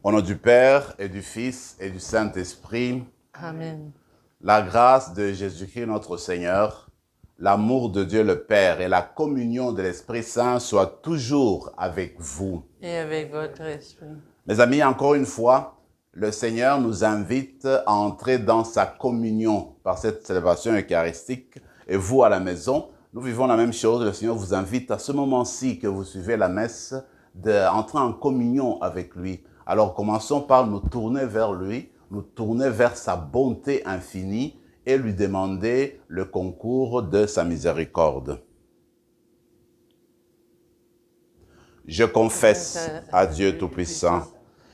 Au nom du Père et du Fils et du Saint-Esprit, Amen. la grâce de Jésus-Christ notre Seigneur, l'amour de Dieu le Père et la communion de l'Esprit Saint soient toujours avec vous. Et avec votre esprit. Mes amis, encore une fois, le Seigneur nous invite à entrer dans sa communion par cette célébration eucharistique. Et vous, à la maison, nous vivons la même chose. Le Seigneur vous invite à ce moment-ci que vous suivez la messe, d'entrer en communion avec lui. Alors commençons par nous tourner vers lui, nous tourner vers sa bonté infinie et lui demander le concours de sa miséricorde. Je confesse à Dieu Tout-Puissant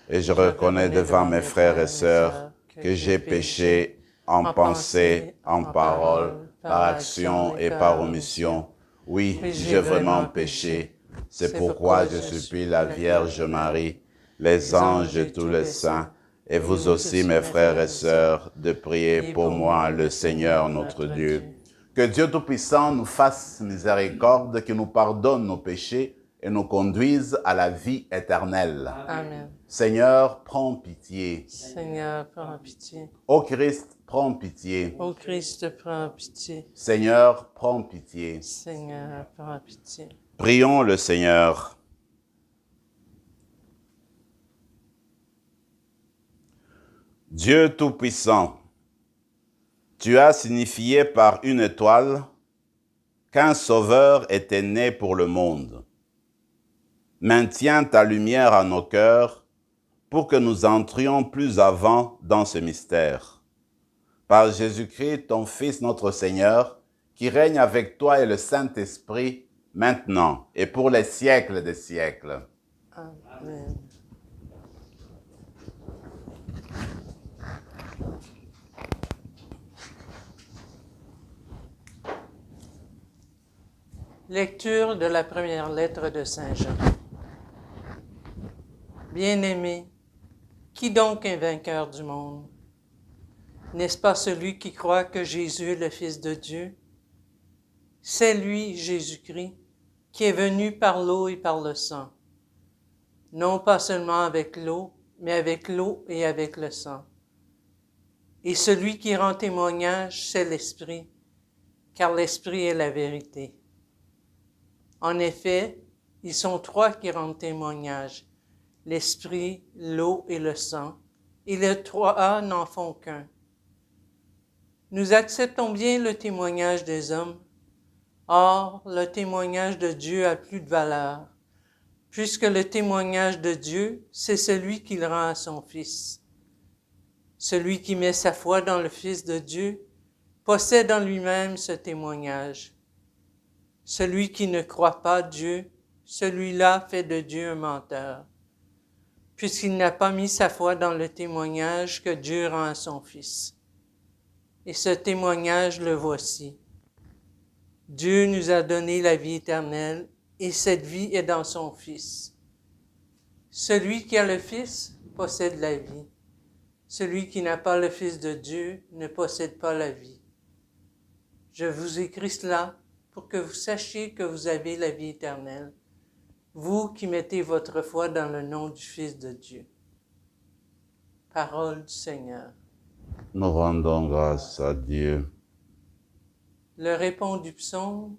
et je reconnais devant mes frères et sœurs que j'ai péché en pensée, en parole, par action et par omission. Oui, j'ai vraiment péché. C'est pourquoi je supplie la Vierge Marie, les anges et tous les saints, et vous aussi, mes frères et sœurs, de prier pour moi, le Seigneur notre Dieu. Que Dieu Tout-Puissant nous fasse miséricorde, qu'il nous pardonne nos péchés et nous conduise à la vie éternelle. Amen. Seigneur, prends pitié. Seigneur, prends pitié. Ô Christ, prends pitié. Ô Christ, prends pitié. Seigneur, prends pitié. Seigneur, prends pitié. Prions le Seigneur. Dieu Tout-Puissant, tu as signifié par une étoile qu'un Sauveur était né pour le monde. Maintiens ta lumière à nos cœurs pour que nous entrions plus avant dans ce mystère. Par Jésus-Christ, ton Fils, notre Seigneur, qui règne avec toi et le Saint-Esprit, maintenant et pour les siècles des siècles. Amen. Lecture de la première lettre de Saint Jean. Bien-aimé, qui donc est vainqueur du monde? N'est-ce pas celui qui croit que Jésus est le Fils de Dieu? C'est lui, Jésus-Christ, qui est venu par l'eau et par le sang. Non pas seulement avec l'eau, mais avec l'eau et avec le sang. Et celui qui rend témoignage, c'est l'Esprit, car l'Esprit est la vérité. En effet, ils sont trois qui rendent témoignage, l'Esprit, l'eau et le sang, et les trois n'en font qu'un. Nous acceptons bien le témoignage des hommes. Or, le témoignage de Dieu a plus de valeur, puisque le témoignage de Dieu, c'est celui qu'il rend à son Fils. Celui qui met sa foi dans le Fils de Dieu possède en lui-même ce témoignage. Celui qui ne croit pas Dieu, celui-là fait de Dieu un menteur, puisqu'il n'a pas mis sa foi dans le témoignage que Dieu rend à son Fils. Et ce témoignage, le voici. Dieu nous a donné la vie éternelle, et cette vie est dans son Fils. Celui qui a le Fils possède la vie. Celui qui n'a pas le Fils de Dieu ne possède pas la vie. Je vous écris cela pour que vous sachiez que vous avez la vie éternelle, vous qui mettez votre foi dans le nom du Fils de Dieu. Parole du Seigneur. Nous rendons grâce à Dieu. Le répond du psaume.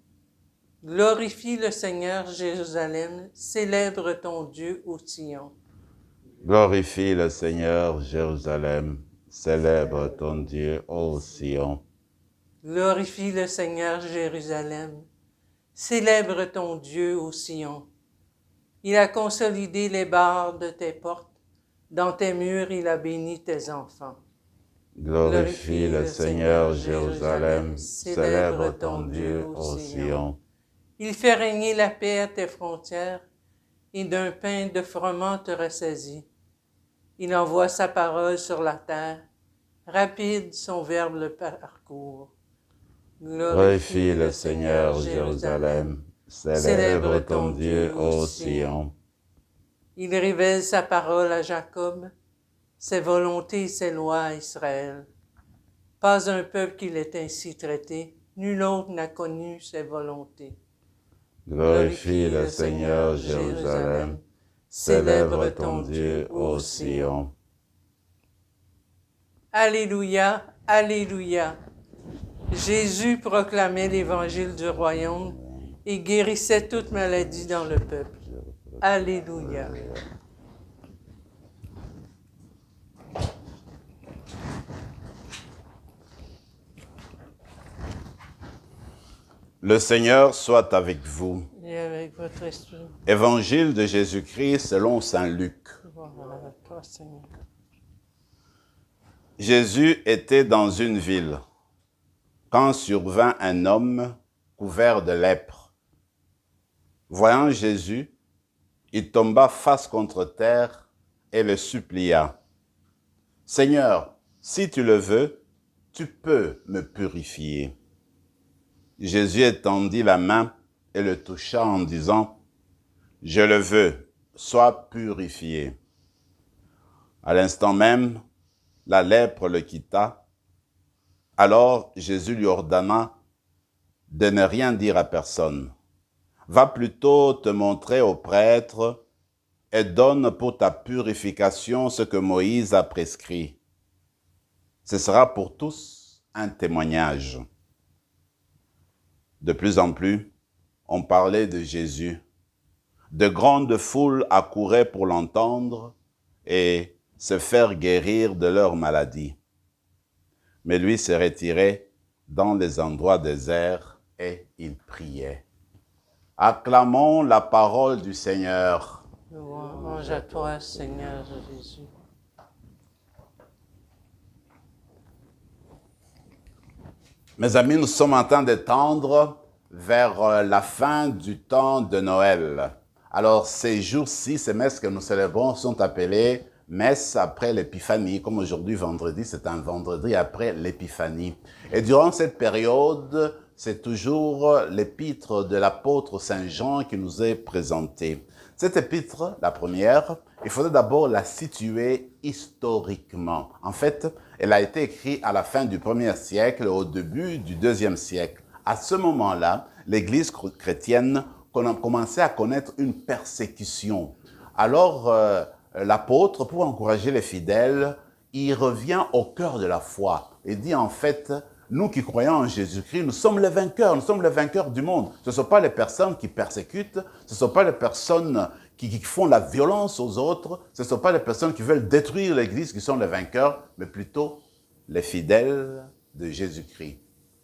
Glorifie le Seigneur, Jérusalem, célèbre ton Dieu au Sion. Glorifie le Seigneur, Jérusalem. Célèbre ton Dieu, ô Sion. Glorifie le Seigneur, Jérusalem, célèbre ton Dieu au Sion. Il a consolidé les barres de tes portes, dans tes murs il a béni tes enfants. Glorifie le Seigneur, Jérusalem. Célèbre ton Dieu, ô Sion. Il fait régner la paix à tes frontières, et d'un pain de froment te ressaisit. Il envoie sa parole sur la terre, rapide son verbe le parcourt. Glorifie le Seigneur, Jérusalem. Célèbre ton Dieu, ô Sion. Il révèle sa parole à Jacob, ses volontés et ses lois à Israël. Pas un peuple qui l'ait ainsi traité, nul autre n'a connu ses volontés. Glorifie le Seigneur, Jérusalem. Célèbre ton Dieu, ô Sion. Alléluia, Alléluia. Jésus proclamait l'évangile du royaume et guérissait toute maladie dans le peuple. Alléluia. Le Seigneur soit avec vous. Et avec votre esprit. Évangile de Jésus-Christ selon saint Luc. Gloire à toi, Seigneur. Jésus était dans une ville, quand survint un homme couvert de lèpre. Voyant Jésus, il tomba face contre terre et le supplia. « Seigneur, si tu le veux, tu peux me purifier. » Jésus étendit la main et le toucha en disant, « Je le veux, sois purifié. » À l'instant même, la lèpre le quitta. Alors Jésus lui ordonna de ne rien dire à personne. « Va plutôt te montrer au prêtre et donne pour ta purification ce que Moïse a prescrit. Ce sera pour tous un témoignage. » De plus en plus, on parlait de Jésus. De grandes foules accouraient pour l'entendre et se faire guérir de leur maladie. Mais lui se retirait dans les endroits déserts et il priait. Acclamons la parole du Seigneur. Louange à toi, Seigneur Jésus. Mes amis, nous sommes en train de tendre vers la fin du temps de Noël. Alors, ces jours-ci, ces messes que nous célébrons sont appelées messes après l'Épiphanie. Comme aujourd'hui, vendredi, c'est un vendredi après l'Épiphanie. Et durant cette période, c'est toujours l'épître de l'apôtre Saint Jean qui nous est présentée. Cette épître, la première, il faudrait d'abord la situer historiquement. En fait, elle a été écrite à la fin du 1er siècle, au début du 2e siècle. À ce moment-là, l'Église chrétienne commençait à connaître une persécution. Alors, l'apôtre, pour encourager les fidèles, il revient au cœur de la foi et dit en fait, nous qui croyons en Jésus-Christ, nous sommes les vainqueurs du monde. Ce ne sont pas les personnes qui persécutent, ce ne sont pas les personnes qui font la violence aux autres, ce ne sont pas les personnes qui veulent détruire l'Église qui sont les vainqueurs, mais plutôt les fidèles de Jésus-Christ.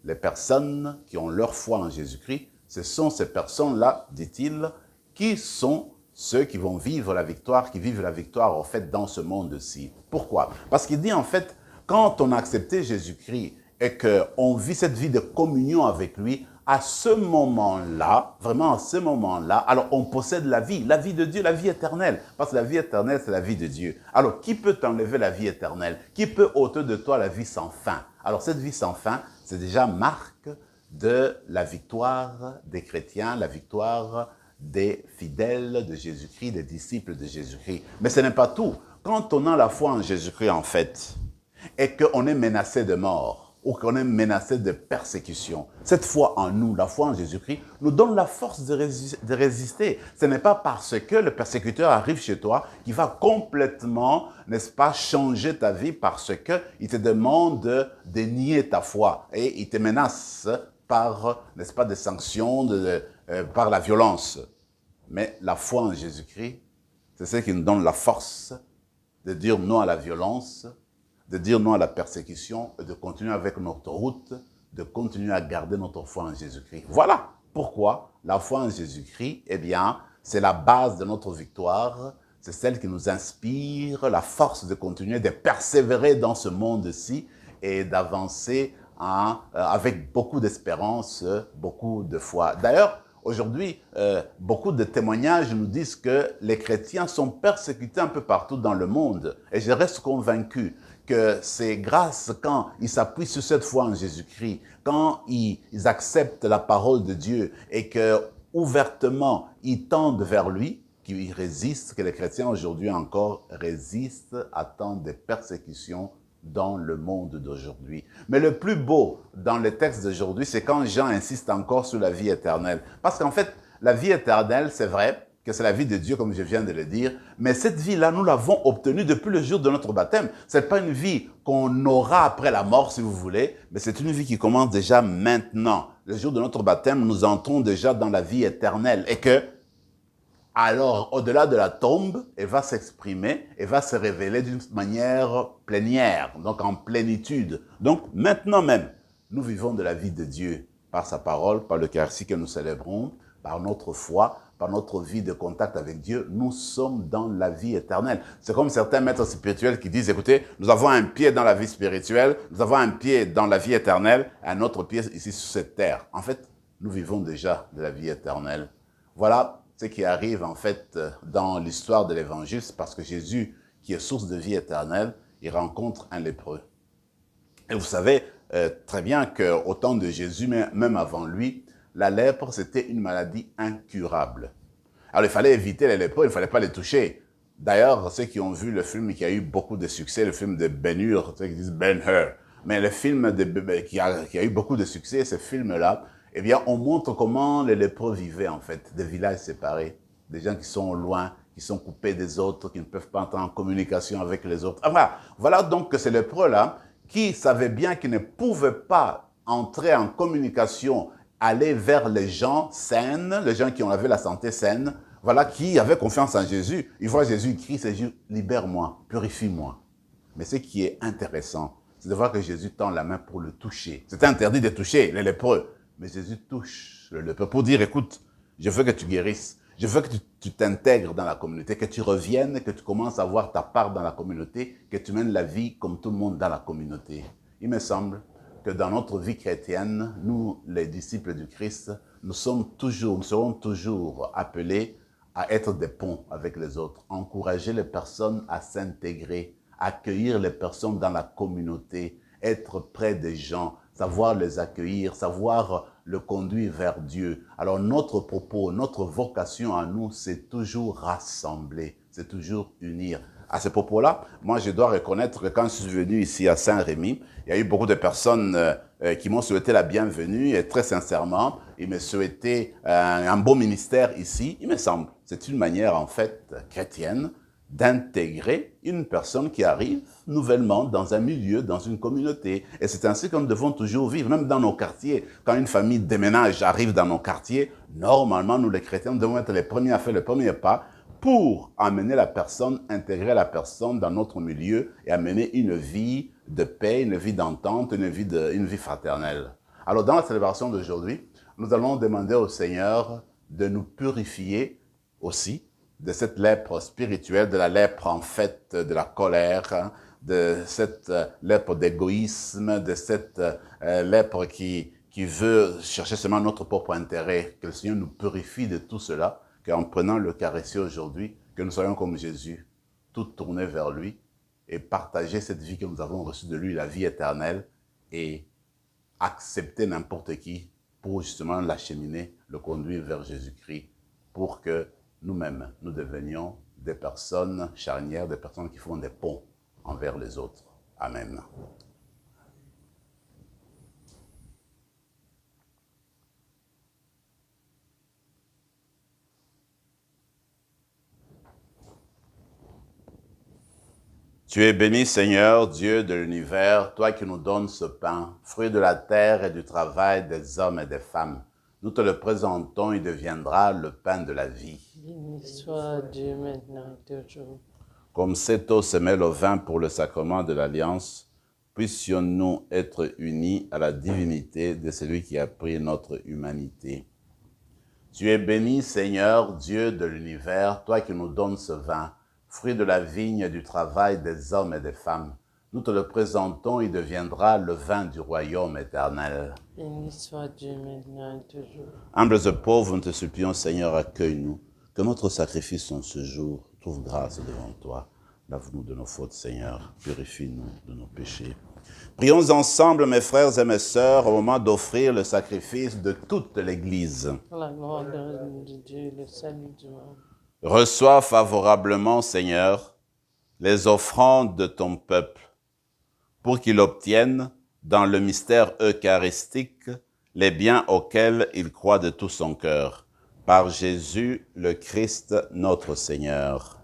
Les personnes qui ont leur foi en Jésus-Christ, ce sont ces personnes-là, dit-il, qui sont ceux qui vont vivre la victoire, qui vivent la victoire en fait dans ce monde-ci. Pourquoi? Parce qu'il dit en fait, quand on a accepté Jésus-Christ et qu'on vit cette vie de communion avec lui, à ce moment-là, vraiment à ce moment-là, alors on possède la vie de Dieu, la vie éternelle. Parce que la vie éternelle, c'est la vie de Dieu. Alors, qui peut t'enlever la vie éternelle? Qui peut ôter de toi la vie sans fin? Alors, cette vie sans fin, c'est déjà marque de la victoire des chrétiens, la victoire des fidèles de Jésus-Christ, des disciples de Jésus-Christ. Mais ce n'est pas tout. Quand on a la foi en Jésus-Christ, en fait, et qu'on est menacé de mort, ou qu'on est menacé de persécution, cette foi en nous, la foi en Jésus-Christ, nous donne la force de résister. Ce n'est pas parce que le persécuteur arrive chez toi qu'il va complètement, n'est-ce pas, changer ta vie parce qu'il te demande de nier ta foi et il te menace par, n'est-ce pas, des sanctions, par la violence. Mais la foi en Jésus-Christ, c'est ce qui nous donne la force de dire non à la violence, de dire non à la persécution et de continuer avec notre route, de continuer à garder notre foi en Jésus-Christ. Voilà pourquoi la foi en Jésus-Christ, eh bien, c'est la base de notre victoire, c'est celle qui nous inspire la force de continuer, de persévérer dans ce monde-ci et d'avancer avec beaucoup d'espérance, beaucoup de foi. D'ailleurs, aujourd'hui, beaucoup de témoignages nous disent que les chrétiens sont persécutés un peu partout dans le monde. Et je reste convaincu que c'est grâce quand ils s'appuient sur cette foi en Jésus-Christ, quand ils acceptent la parole de Dieu et que ouvertement ils tendent vers lui, qu'ils résistent, que les chrétiens aujourd'hui encore résistent à tant de persécutions dans le monde d'aujourd'hui. Mais le plus beau dans le texte d'aujourd'hui, c'est quand Jean insiste encore sur la vie éternelle. Parce qu'en fait, la vie éternelle, c'est vrai, que c'est la vie de Dieu, comme je viens de le dire. Mais cette vie-là, nous l'avons obtenue depuis le jour de notre baptême. Ce n'est pas une vie qu'on aura après la mort, si vous voulez, mais c'est une vie qui commence déjà maintenant. Le jour de notre baptême, nous entrons déjà dans la vie éternelle. Et que, alors, au-delà de la tombe, elle va s'exprimer, elle va se révéler d'une manière plénière, donc en plénitude. Donc, maintenant même, nous vivons de la vie de Dieu par sa parole, par l'Eucharistie que nous célébrons, par notre foi, par notre vie de contact avec Dieu, nous sommes dans la vie éternelle. C'est comme certains maîtres spirituels qui disent, écoutez, nous avons un pied dans la vie spirituelle, nous avons un pied dans la vie éternelle, un autre pied ici sur cette terre. En fait, nous vivons déjà de la vie éternelle. Voilà ce qui arrive en fait dans l'histoire de l'Évangile, c'est parce que Jésus, qui est source de vie éternelle, il rencontre un lépreux. Et vous savez très bien qu'au temps de Jésus, même avant lui, la lèpre, c'était une maladie incurable. Alors, il fallait éviter les lépreux, il ne fallait pas les toucher. D'ailleurs, ceux qui ont vu le film qui a eu beaucoup de succès, le film de Ben-Hur, ceux qui disent Ben-Hur, mais le film qui a eu beaucoup de succès, ce film-là, eh bien, on montre comment les lépreux vivaient, en fait, des villages séparés, des gens qui sont loin, qui sont coupés des autres, qui ne peuvent pas entrer en communication avec les autres. Enfin, voilà donc que ces lépreux-là, qui savaient bien qu'ils ne pouvaient pas entrer en communication, aller vers les gens sains, les gens qui avaient la santé saine, voilà, qui avaient confiance en Jésus. Ils voient Jésus, ils crient, c'est Jésus, libère-moi, purifie-moi. Mais ce qui est intéressant, c'est de voir que Jésus tend la main pour le toucher. C'est interdit de toucher les lépreux, mais Jésus touche le lépreux pour dire, écoute, je veux que tu guérisses, je veux que tu t'intègres dans la communauté, que tu reviennes, que tu commences à avoir ta part dans la communauté, que tu mènes la vie comme tout le monde dans la communauté. Il me semble que dans notre vie chrétienne, nous, les disciples du Christ, nous serons toujours appelés à être des ponts avec les autres, encourager les personnes à s'intégrer, accueillir les personnes dans la communauté, être près des gens, savoir les accueillir, savoir le conduire vers Dieu. Alors notre propos, notre vocation à nous, c'est toujours rassembler, c'est toujours unir. À ce propos-là, moi je dois reconnaître que quand je suis venu ici à Saint-Rémy, il y a eu beaucoup de personnes qui m'ont souhaité la bienvenue et très sincèrement, ils me souhaitaient un beau ministère ici. Il me semble, c'est une manière en fait chrétienne d'intégrer une personne qui arrive nouvellement dans un milieu, dans une communauté. Et c'est ainsi que nous devons toujours vivre, même dans nos quartiers. Quand une famille déménage, arrive dans nos quartiers, normalement, nous les chrétiens, nous devons être les premiers à faire le premier pas pour amener la personne, intégrer la personne dans notre milieu et amener une vie de paix, une vie d'entente, une vie fraternelle. Alors, dans la célébration d'aujourd'hui, nous allons demander au Seigneur de nous purifier aussi de cette lèpre spirituelle, de la lèpre en fait de la colère, de cette lèpre d'égoïsme, de cette lèpre qui veut chercher seulement notre propre intérêt. Que le Seigneur nous purifie de tout cela, qu'en prenant l'Eucharistie aujourd'hui, que nous soyons comme Jésus, tout tournés vers lui et partager cette vie que nous avons reçue de lui, la vie éternelle, et accepter n'importe qui pour justement l'acheminer, le conduire vers Jésus-Christ, pour que nous-mêmes, nous devenions des personnes charnières, des personnes qui font des ponts envers les autres. Amen. Tu es béni, Seigneur, Dieu de l'univers, toi qui nous donnes ce pain, fruit de la terre et du travail des hommes et des femmes. Nous te le présentons, il deviendra le pain de la vie. Béni soit Dieu maintenant et toujours. Comme cette eau se mêle au vin pour le sacrement de l'Alliance, puissions-nous être unis à la divinité de celui qui a pris notre humanité. Tu es béni, Seigneur, Dieu de l'univers, toi qui nous donnes ce vin, fruit de la vigne et du travail des hommes et des femmes. Nous te le présentons, il deviendra le vin du royaume éternel. Béni soit Dieu maintenant et toujours. Humbles et pauvres, nous te supplions, Seigneur, accueille-nous. Que notre sacrifice en ce jour trouve grâce devant toi. Lave-nous de nos fautes, Seigneur. Purifie-nous de nos péchés. Prions ensemble, mes frères et mes sœurs, au moment d'offrir le sacrifice de toute l'Église. Pour la gloire de Dieu, le salut du monde. Reçois favorablement, Seigneur, les offrandes de ton peuple, pour qu'il obtienne, dans le mystère eucharistique, les biens auxquels il croit de tout son cœur. par Jésus le Christ notre Seigneur.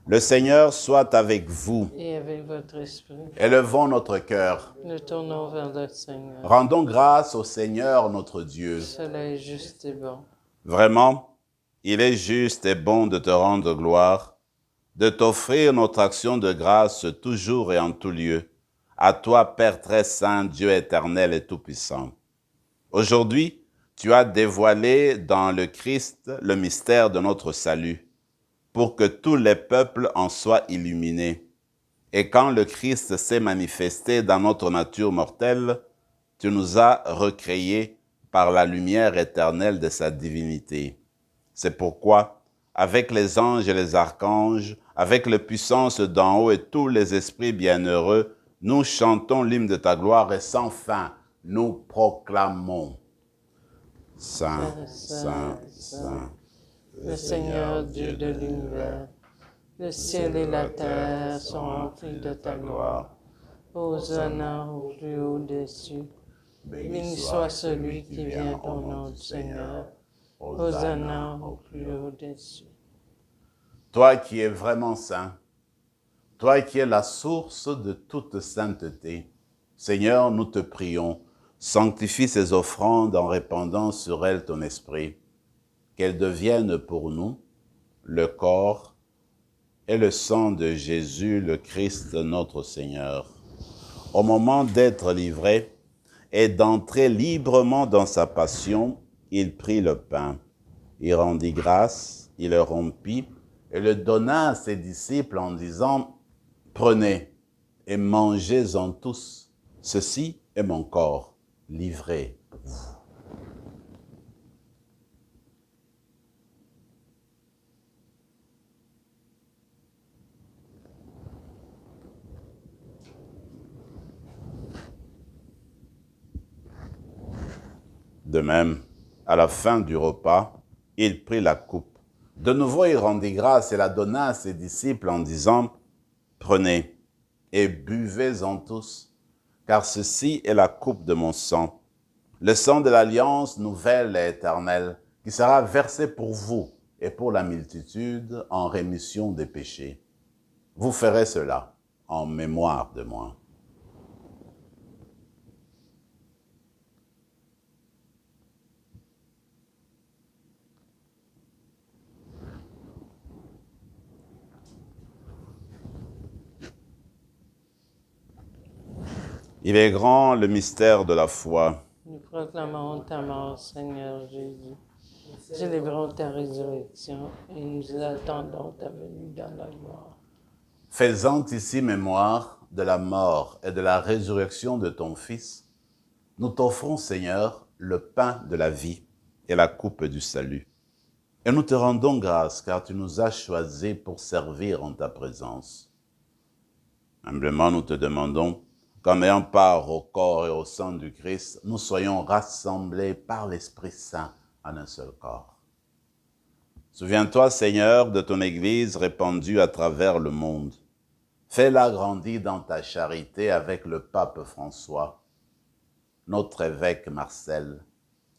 Le Seigneur soit avec vous. Et avec votre esprit. Élevons notre cœur. Nous tournons vers le Seigneur. Rendons grâce au Seigneur notre Dieu. Cela est juste et bon. Vraiment, il est juste et bon de te rendre gloire, de t'offrir notre action de grâce toujours et en tout lieu. À toi, Père très saint, Dieu éternel et tout-puissant. Aujourd'hui, tu as dévoilé dans le Christ le mystère de notre salut, pour que tous les peuples en soient illuminés. Et quand le Christ s'est manifesté dans notre nature mortelle, tu nous as recréés par la lumière éternelle de sa divinité. C'est pourquoi, avec les anges et les archanges, avec les puissances d'en haut et tous les esprits bienheureux, nous chantons l'hymne de ta gloire et sans fin, nous proclamons. Saint, Saint, Saint, le Seigneur Dieu de l'univers, le ciel et la terre sont remplis de ta gloire. Hosanna au plus haut des cieux. Béni soit celui qui vient au nom du Seigneur. Hosanna au plus haut des cieux. Toi qui es vraiment saint, toi qui es la source de toute sainteté, Seigneur, nous te prions, sanctifie ces offrandes en répandant sur elles ton esprit, qu'elles deviennent pour nous le corps et le sang de Jésus, le Christ notre Seigneur. Au moment d'être livré et d'entrer librement dans sa passion, il prit le pain, il rendit grâce, il le rompit et le donna à ses disciples en disant « Prenez et mangez-en tous, ceci est mon corps, livré pour vous. » De même, à la fin du repas, il prit la coupe. De nouveau, il rendit grâce et la donna à ses disciples en disant « Prenez et buvez-en tous, car ceci est la coupe de mon sang, le sang de l'alliance nouvelle et éternelle, qui sera versé pour vous et pour la multitude en rémission des péchés. Vous ferez cela en mémoire de moi. » Il est grand le mystère de la foi. Nous proclamons ta mort, Seigneur Jésus. Célébrons ta résurrection et nous attendons ta venue dans la gloire. Faisant ici mémoire de la mort et de la résurrection de ton Fils, nous t'offrons, Seigneur, le pain de la vie et la coupe du salut. Et nous te rendons grâce, car tu nous as choisis pour servir en ta présence. Humblement, nous te demandons qu'en ayant part au corps et au sang du Christ, nous soyons rassemblés par l'Esprit Saint en un seul corps. Souviens-toi, Seigneur, de ton Église répandue à travers le monde. Fais-la grandir dans ta charité avec le pape François, notre évêque Marcel,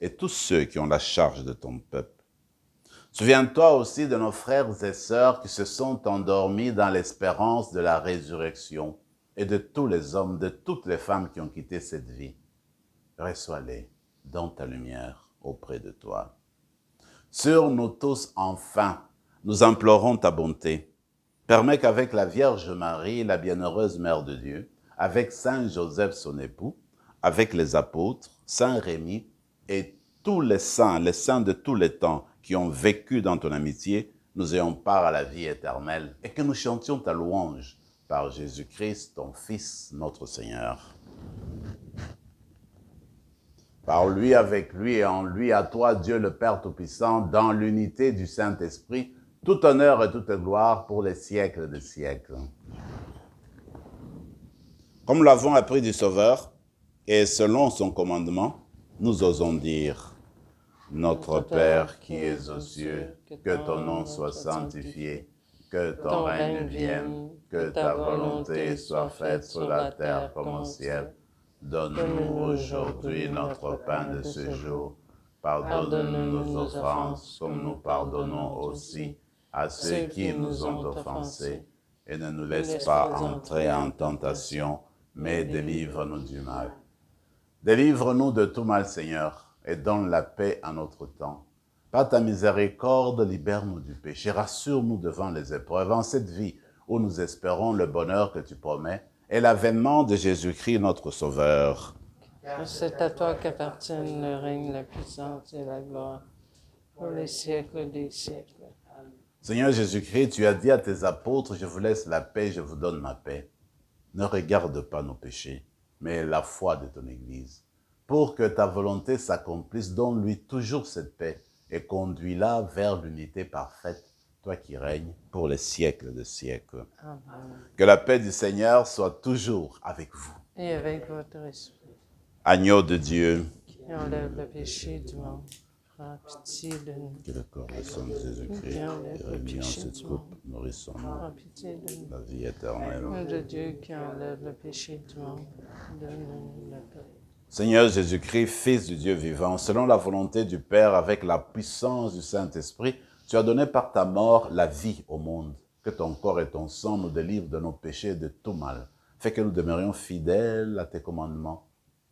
et tous ceux qui ont la charge de ton peuple. Souviens-toi aussi de nos frères et sœurs qui se sont endormis dans l'espérance de la résurrection et de tous les hommes, de toutes les femmes qui ont quitté cette vie. Reçois-les dans ta lumière auprès de toi. Sur nous tous, enfin, nous implorons ta bonté. Permets qu'avec la Vierge Marie, la bienheureuse Mère de Dieu, avec Saint Joseph son époux, avec les apôtres, Saint Rémy et tous les saints de tous les temps qui ont vécu dans ton amitié, nous ayons part à la vie éternelle et que nous chantions ta louange par Jésus-Christ, ton Fils, notre Seigneur. Par lui, avec lui et en lui, à toi, Dieu le Père Tout-Puissant, dans l'unité du Saint-Esprit, tout honneur et toute gloire pour les siècles des siècles. Comme l'avons appris du Sauveur, et selon son commandement, nous osons dire « Notre Père qui es aux cieux, que ton nom soit sanctifié, que ton règne vienne, que ta volonté soit faite sur la terre comme au ciel. Donne-nous aujourd'hui notre pain de ce jour. Pardonne-nous nos offenses, comme nous pardonnons aussi à ceux qui nous ont offensés. Et ne nous laisse pas entrer en tentation, mais délivre-nous du mal. Délivre-nous de tout mal, Seigneur, et donne la paix à notre temps. Par ta miséricorde, libère-nous du péché, rassure-nous devant les épreuves, en cette vie où nous espérons le bonheur que tu promets et l'avènement de Jésus-Christ, notre Sauveur. Car c'est à toi qu'appartiennent le règne, la puissance et la gloire, pour les siècles des siècles. Seigneur Jésus-Christ, tu as dit à tes apôtres, je vous laisse la paix, je vous donne ma paix. Ne regarde pas nos péchés, mais la foi de ton Église. Pour que ta volonté s'accomplisse, donne-lui toujours cette paix et conduis-la vers l'unité parfaite, toi qui règnes pour les siècles de siècles. Amen. Que la paix du Seigneur soit toujours avec vous. Et avec votre esprit, Agneau de Dieu, qui enlève le péché du monde, prends pitié de nous. que le corps et le sang de Jésus-Christ est remis en cette coupe, nourrissons-nous Prends pitié de nous. la vie éternelle. Nom de Dieu qui enlève le péché du monde, donne-nous la paix. Seigneur Jésus-Christ, Fils du Dieu vivant, selon la volonté du Père, avec la puissance du Saint-Esprit, tu as donné par ta mort la vie au monde. Que ton corps et ton sang nous délivrent de nos péchés et de tout mal. Fais que nous demeurions fidèles à tes commandements,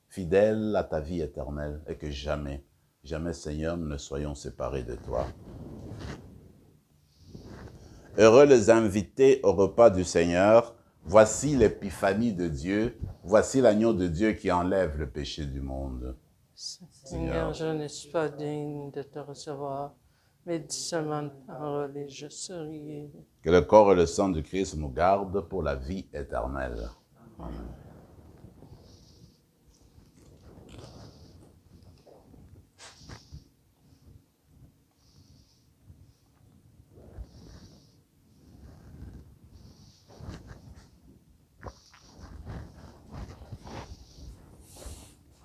fidèles à ta vie éternelle, et que jamais, jamais, Seigneur, nous ne soyons séparés de toi. Heureux les invités au repas du Seigneur. Voici l'épiphanie de Dieu. Voici l'agneau de Dieu qui enlève le péché du monde. Seigneur, je ne suis pas digne de te recevoir, mais dis seulement une parole et je serai guéri. Que le corps et le sang du Christ nous gardent pour la vie éternelle. Amen.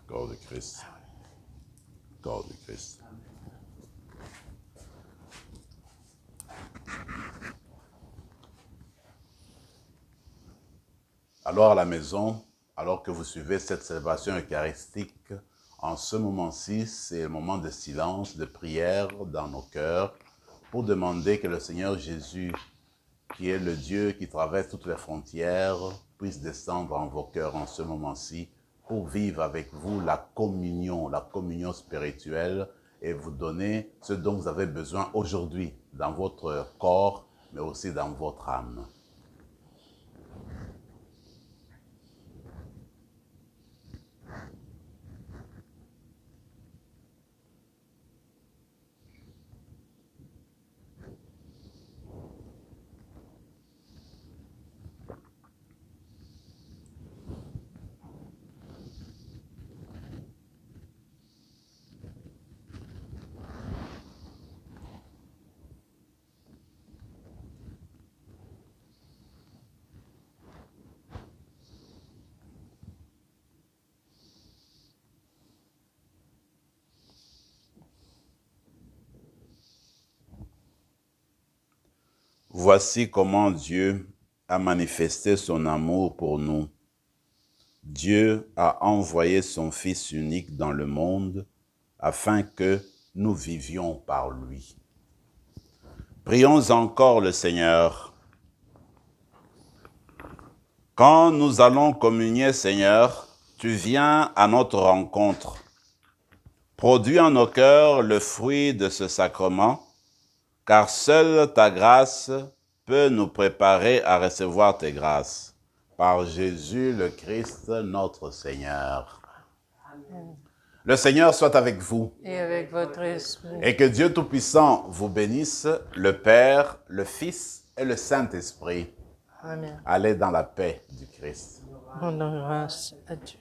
Corps de Christ. Corps de Christ. Alors à la maison, alors que vous suivez cette célébration eucharistique, en ce moment-ci, c'est le moment de silence, de prière dans nos cœurs, pour demander que le Seigneur Jésus, qui est le Dieu qui traverse toutes les frontières, puisse descendre en vos cœurs en ce moment-ci, pour vivre avec vous la communion spirituelle, et vous donner ce dont vous avez besoin aujourd'hui, dans votre corps, mais aussi dans votre âme. Voici comment Dieu a manifesté son amour pour nous. Dieu a envoyé son Fils unique dans le monde afin que nous vivions par lui. Prions encore le Seigneur. Quand nous allons communier, Seigneur, tu viens à notre rencontre. Produis en nos cœurs le fruit de ce sacrement, car seule ta grâce peut nous préparer à recevoir tes grâces. Par Jésus le Christ, notre Seigneur. Amen. Le Seigneur soit avec vous. Et avec votre esprit. Et que Dieu Tout-Puissant vous bénisse, le Père, le Fils et le Saint-Esprit. Amen. Allez dans la paix du Christ. Rendons grâce à Dieu.